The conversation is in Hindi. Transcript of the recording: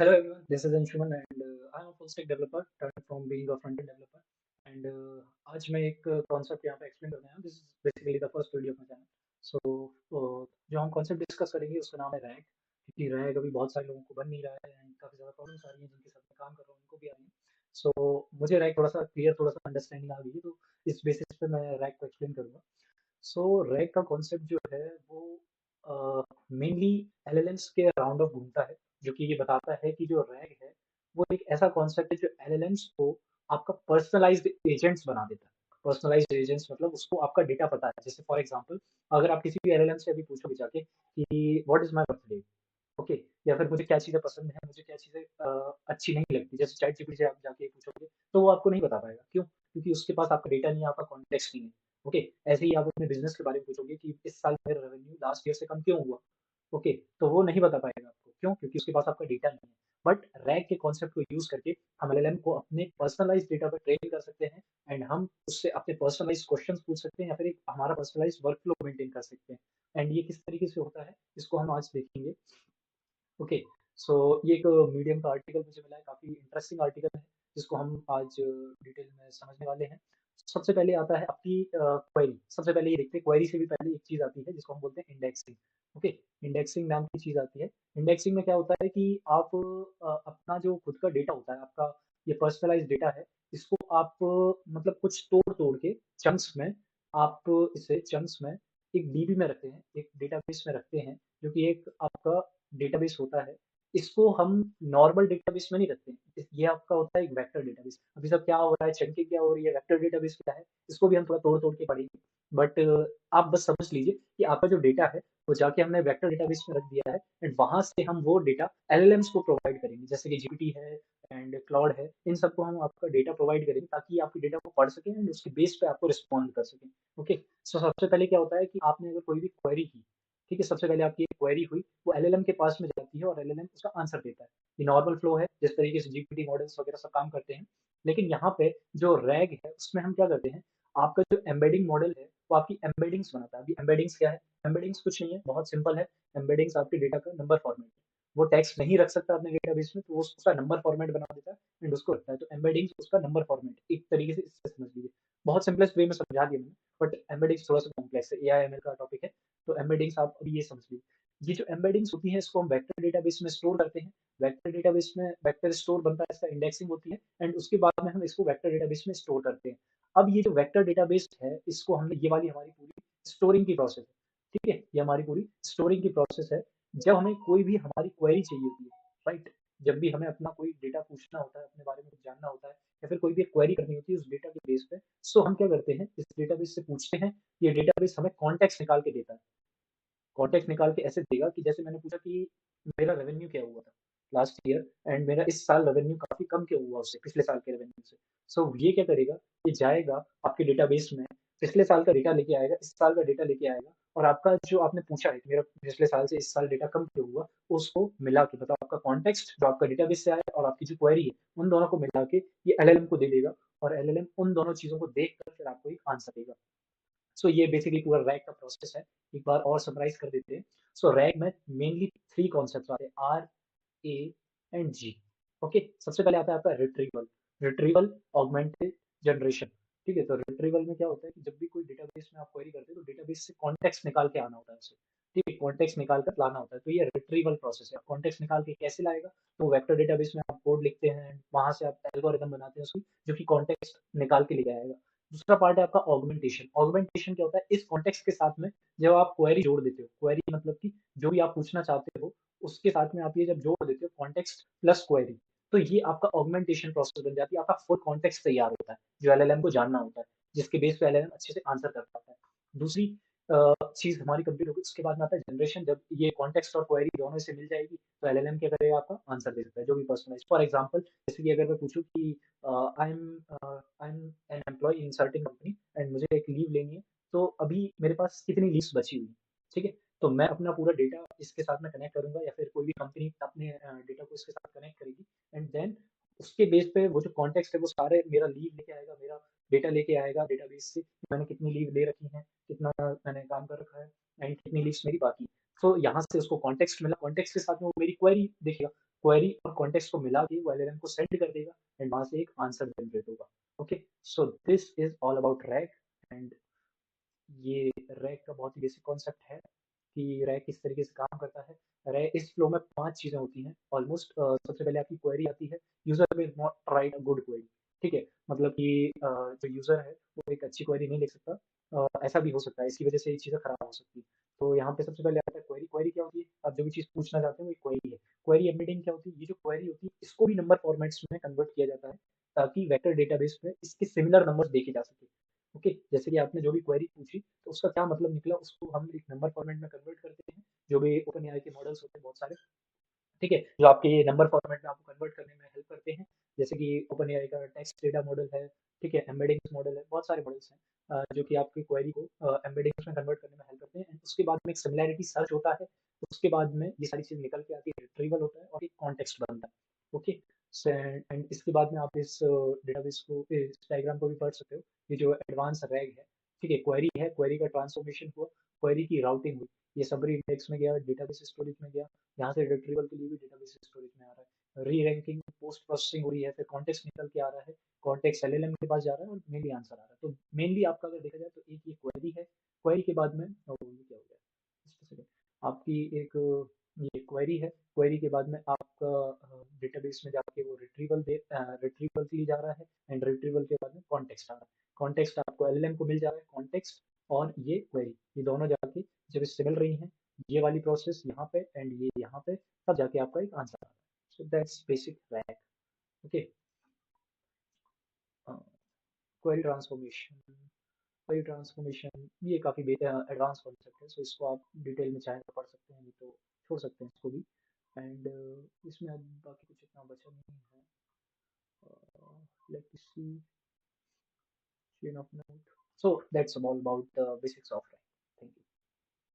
Hello everyone, this is Anshuman and I am a full stack developer turned from being a front end developer and आज मैं एक कॉन्सेप्ट यहाँ पे एक्सप्लेन करने आया हूँ. This is basically the first video of my channel. So जो हम कॉन्सेप्ट डिस्कस करेंगे उसका नाम है रैग, क्योंकि रैग अभी बहुत सारे लोगों को बन नहीं रहा है एंड काफ़ी ज़्यादा प्रॉब्लम्स आ रही हैं जिनके साथ मैं काम कर रहा हूँ उनको भी आ रही हैं. सो मुझे रैग थोड़ा सा क्लियर, थोड़ा सा अंडरस्टैंडिंग आ गई है, तो इस बेसिस पे मैं रैग को एक्सप्लेन करूँगा. सो रैग का कॉन्सेप्ट जो है वो मेनली एलएलएम्स के अराउंड ऑफ घूमता है, जो कि ये बताता है कि जो रैग है वो एक ऐसा कॉन्सेप्ट है जो एलएलएम्स को आपका पर्सनलाइज्ड एजेंट्स बना देता है. पर्सनलाइज्ड एजेंट्स मतलब उसको आपका डेटा पता है. जैसे फॉर एग्जांपल, अगर आप किसी भी एलएलएम से अभी पूछोगे जाके कि what is my birthday, okay, या फिर मुझे क्या चीज़ें पसंद है, मुझे क्या चीज़ें अच्छी नहीं लगती, जैसे चैट जीपीटी से आप जाके पूछोगे तो वो आपको नहीं बता पाएगा. क्यों? क्योंकि उसके पास आपका डेटा नहीं है, आपका कॉन्टेक्स्ट नहीं है. ओके, ऐसे ही आप अपने बिजनेस के बारे में पूछोगे कि इस साल मेरा रेवेन्यू लास्ट ईयर से कम क्यों हुआ, ओके, तो वो नहीं बता पाएगा आपको. क्यों? क्योंकि उसके पास आपका डेटा नहीं है. बट रैग के कॉन्सेप्ट को यूज करके हम एलएलएम को अपने पर्सनलाइज्ड डेटा पर ट्रेन कर सकते हैं एंड हम उससे अपने पर्सनलाइज्ड क्वेश्चंस पूछ सकते हैं या फिर एक हमारा पर्सनलाइज्ड वर्कफ्लो मेंटेन कर सकते हैं. एंड ये किस तरीके से होता है इसको हम आज देखेंगे. ओके, सो ये एक मीडियम का आर्टिकल मुझे मिला है, काफ़ी इंटरेस्टिंग आर्टिकल है जिसको हम आज डिटेल में समझने वाले हैं. सबसे पहले आता है आपकी क्वेरी. सबसे पहले ये देखते हैं, क्वेरी से भी पहले एक चीज़ आती है जिसको हम बोलते हैं इंडेक्सिंग. ओके, इंडेक्सिंग नाम की चीज़ आती है. इंडेक्सिंग में क्या होता है कि आप अपना जो खुद का डेटा होता है, आपका ये पर्सनलाइज्ड डेटा है, इसको आप मतलब कुछ तोड़ तोड़ के चंक्स में, आप इसे चंक्स में एक डीबी में रखते हैं, एक डेटाबेस में रखते हैं, जो कि एक आपका डेटाबेस होता है. इसको हम नॉर्मल डेटाबेस में नहीं रखते हैं. ये आपका होता है एक वेक्टर डेटाबेस. अभी सब क्या हो रहा है, चंकिंग क्या हो रही है, वेक्टर डेटाबेस क्या है, इसको भी हम थोड़ा तोड़ तोड़ के पढ़ेंगे. बट आप बस समझ लीजिए कि आपका जो डेटा है वो जाके हमने वेक्टर डेटाबेस में रख दिया है एंड वहां से हम वो डेटा एलएलएम्स को प्रोवाइड करेंगे, जैसे कि जीपीटी है एंड क्लाउड है. इन सबको हम आपका डेटा प्रोवाइड करेंगे ताकि आपके डेटा को पढ़ सकें एंड उसके बेस पे आपको रिस्पॉन्ड कर सकें. ओके, सो सबसे पहले क्या होता है कि आपने अगर कोई भी क्वेरी की, ठीक है, सबसे पहले आपकी क्वेरी हुई, वो एलएलएम के पास में जाती है और एलएलएम उसका आंसर देता है. ये नॉर्मल फ्लो है जिस तरीके से जीपीटी मॉडल्स वगैरह सब काम करते हैं. लेकिन यहाँ पे जो रैग है उसमें हम क्या करते हैं, आपका जो एम्बेडिंग मॉडल है वो आपकी एम्बेडिंग्स बनाता है. अभी एम्बेडिंग्स क्या है? एम्बेडिंग्स कुछ नहीं है, बहुत सिंपल है. एम्बेडिंग्स आपके डेटा का नंबर फॉर्मेट है. वो टेक्स्ट नहीं रख सकता अपने डेटाबेस में, तो वो उसका नंबर फॉर्मेट बना देता है एंड उसको रखता है. तो एम्बेडिंग्स उसका नंबर फॉर्मेट एक तरीके से, इससे समझ लीजिए. बहुत सिंपलेस्ट वे में समझा दिया मैंने, बट एम्बेडिंग्स थोड़ा सा कॉम्प्लेक्स है, एआई का टॉपिक है. तो एम्बेडिंग्स आप अभी ये समझ लीजिए. ये जो एम्बेडिंग्स होती हैं इसको हम वेक्टर डेटाबेस में स्टोर करते हैं. वेक्टर डेटाबेस में वेक्टर स्टोर बनता है, इसका इंडेक्सिंग होती है एंड उसके बाद में हम इसको वेक्टर डेटाबेस में स्टोर करते हैं. अब ये जो वेक्टर डेटाबेस है इसको हमने, ये वाली हमारी पूरी स्टोरिंग की प्रोसेस है, ठीक है, ये हमारी पूरी स्टोरिंग की प्रोसेस है. जब हमें कोई भी हमारी क्वेरी चाहिए होती है, राइट, जब भी हमें अपना कोई डेटा पूछना होता है, अपने बारे में कुछ जानना होता है या फिर कोई भी क्वेरी करनी होती है उस डेटा के बेस पे, सो हम क्या करते हैं, इस डेटाबेस से पूछते हैं. ये डेटाबेस हमें कॉन्टेक्स्ट निकाल के देता है. कॉन्टेक्स्ट निकाल के ऐसे देगा कि जैसे मैंने पूछा कि मेरा रेवेन्यू क्या हुआ था लास्ट ईयर एंड मेरा इस साल रेवेन्यू काफी कम क्यों हुआ उससे, पिछले साल के रेवेन्यू से. सो ये क्या करेगा, ये जाएगा आपके डेटाबेस में, पिछले साल का डेटा लेके आएगा, इस साल का डेटा लेके आएगा और आपका जो आपने पूछा है कि मेरा पिछले साल से इस साल डेटा कम क्यों हुआ, उसको मिला के मतलब आपका कॉन्टेक्स्ट जो आपका डेटाबेस से आया और आपकी जो क्वेरी है उन दोनों को मिला के ये एलएलएम को दे देगा और एलएलएम उन दोनों चीजों को देख कर फिर आपको एक आंसर देगा. सो ये बेसिकली पूरा रैग का प्रोसेस है. एक बार और समराइज कर देते हैं. सो रैग में मेनली थ्री कॉन्सेप्ट आते हैं, R, A and G. Okay, सबसे पहले आता है आपका रिट्रीवल. Retrieval, augmented, generation. ठीक है, तो रिट्रीवल में क्या होता है कि जब भी कोई डेटाबेस में आप क्वेरी करते हैं तो डेटाबेस से कॉन्टेक्स्ट निकाल के आना होता है उसे. ठीक है, कॉन्टेक्स्ट निकाल कर लाना होता है, तो ये रिट्रीवल प्रोसेस है. कॉन्टेक्स्ट निकाल के कैसे लाएगा, तो वेक्टर डेटाबेस में आप कोड लिखते हैं, वहां से आप एल्गोरिथम बनाते हैं उसकी, जो कि कॉन्टेक्स्ट निकाल के ले आएगा. दूसरा पार्ट है आपका ऑगमेंटेशन. ऑगमेंटेशन क्या होता है, इस कॉन्टेक्स्ट के साथ में जब आप क्वेरी जोड़ देते हो, क्वेरी मतलब कि जो भी आप पूछना चाहते हो उसके साथ में आप ये जब जोड़ देते हो कॉन्टेक्स्ट प्लस क्वेरी, तो ये आपका ऑगमेंटेशन प्रोसेस बन जाती है. आपका फुल कॉन्टेक्स्ट तैयार होता है जो एलएलएम को जानना होता है, जिसके बेस पे एलएलएम अच्छे से आंसर कर पाता है. दूसरी चीज हमारी कंप्लीट होगी, उसके बाद में आता है जनरेशन. जब ये कॉन्टेक्स्ट और क्वेरी दोनों से मिल जाएगी तो एलएलएम क्या करेगा, आपका आंसर दे देता है जो भी पर्सनलाइज. फॉर एग्जांपल, जैसे कि अगर मैं पूछूं कि I am an employ in certain company and मुझे एक लीव लेनी है, तो अभी मेरे पास कितनी लीव्स बची हुई है, ठीक है, तो मैं अपना पूरा डेटा इसके साथ में कनेक्ट करूंगा या फिर कोई भी कंपनी अपने डेटा को इसके साथ कनेक्ट करेगी एंड देन उसके बेस पे वो जो कॉन्टेक्स्ट है वो सारे मेरा लीव लेके आएगा, मेरा डेटा लेके आएगा डेटाबेस से कि मैंने कितनी लीव ले रखी है, कितना मैंने काम कर रखा है एंड कितनी लीव्स मेरी बाकी है. तो यहाँ से उसको कॉन्टेक्स्ट मिला, कॉन्टेक्स्ट के साथ में वो मेरी क्वेरी देखेगा. क्वेरी और कॉन्टेक्स्ट को मिला के वो एलएलएम को सेंड कर देगा एंड वहां से एक आंसर जनरेट होगा। Okay, so this is all about rag. And ये रैग का बहुत ही बेसिक कॉन्सेप्ट है कि रैग किस तरीके से काम करता है। रैग इस फ्लो में 5 चीजें होती हैं ऑलमोस्ट। सबसे पहले आपकी क्वेरी आती है, user will not right a good query. ठीक है, मतलब कि जो यूजर है वो एक अच्छी क्वेरी नहीं लिख सकता। ऐसा भी हो सकता है, इसकी वजह से ये चीजें खराब हो सकती है। तो यहाँ पे सबसे पहले आता है क्वेरी। क्वेरी क्या होती है, आप जो भी चीज पूछना चाहते हैं वो क्वेरी है। क्वेरी एम्बेडिंग क्या होती है, ये जो क्वेरी होती है इसको भी नंबर फॉर्मेट्स में कन्वर्ट किया जाता है ताकि वेक्टर डेटाबेस में इसके सिमिलर नंबर्स देखे जा सके। ओके, जैसे कि आपने जो भी क्वेरी पूछी तो उसका क्या मतलब निकला उसको हम एक नंबर फॉर्मेट में कन्वर्ट करते हैं। जो भी ओपन एआई के मॉडल्स होते हैं बहुत सारे, ठीक है, जो आपके ये नंबर फॉर्मेट में आपको कन्वर्ट करने में हेल्प करते हैं। जैसे कि ओपन एआई का टेक्स्ट डेटा मॉडल है, ठीक है, एम्बेडिंग्स मॉडल है, बहुत सारे मॉडल्स हैं जो कि आपकी क्वेरी को एम्बेडिंग्स में कन्वर्ट करने में हेल्प करते हैं। And उसके बाद में एक सिमिलैरिटी सर्च होता है, उसके बाद में ये सारी चीज निकल के आती है, रिट्रीवल होता है और एक कॉन्टेक्स्ट बनता है। ओके, एंड इसके बाद में आप इस डेटाबेस को, इस डायग्राम को भी पढ़ सकते हो। ये जो एडवांस रैग ठीक है, क्वेरी का ट्रांसफॉर्मेशन हुआ, क्वेरी की राउटिंग हुई, ये सबरी इंडेक्स में गया, डेटाबेस स्टोरेज में गया, यहाँ से रिट्रीवल के लिए भी डेटाबेस स्टोरेज में आ रहा है, री रैंकिंग पोस्ट प्रोसेसिंग हो रही है, फिर कॉन्टेक्स्ट निकल के आ रहा है, कॉन्टेक्स्ट एलएलएम के पास जा रहा है और मेनली आंसर आ रहा है। तो मेनली आपका अगर देखा जाए तो एक ये क्वेरी है। क्वेरी के बाद में ये क्या हो गया, just a second, आपकी एक ये क्वेरी है। क्वेरी के बाद में आपका डेटाबेस में जाके वो रिट्रीवल के लिए जा रहा है एंड रिट्रीवल के बाद में कॉन्टेक्स्ट आ रहा है। कॉन्टेक्स्ट आपको एलएलएम को मिल जा रहा है, कॉन्टेक्स्ट और ये क्वेरी, ये दोनों जाके जब इससे मिल रही हैं, ये वाली प्रोसेस यहाँ पे एंड ये यहाँ पे, तब जाके आपका एक आंसर आ रहा है। So that's basic rag. Okay, query transformation. Query transformation ये काफ़ी एडवांस कॉन्सेप्ट है, सो इसको आप डिटेल में चाहें तो पढ़ सकते हैं, नहीं तो छोड़ सकते हैं इसको भी। एंड इसमें अब बाकी कुछ इतना बचा नहीं है। Let's see, chain of note. So that's all about the basics of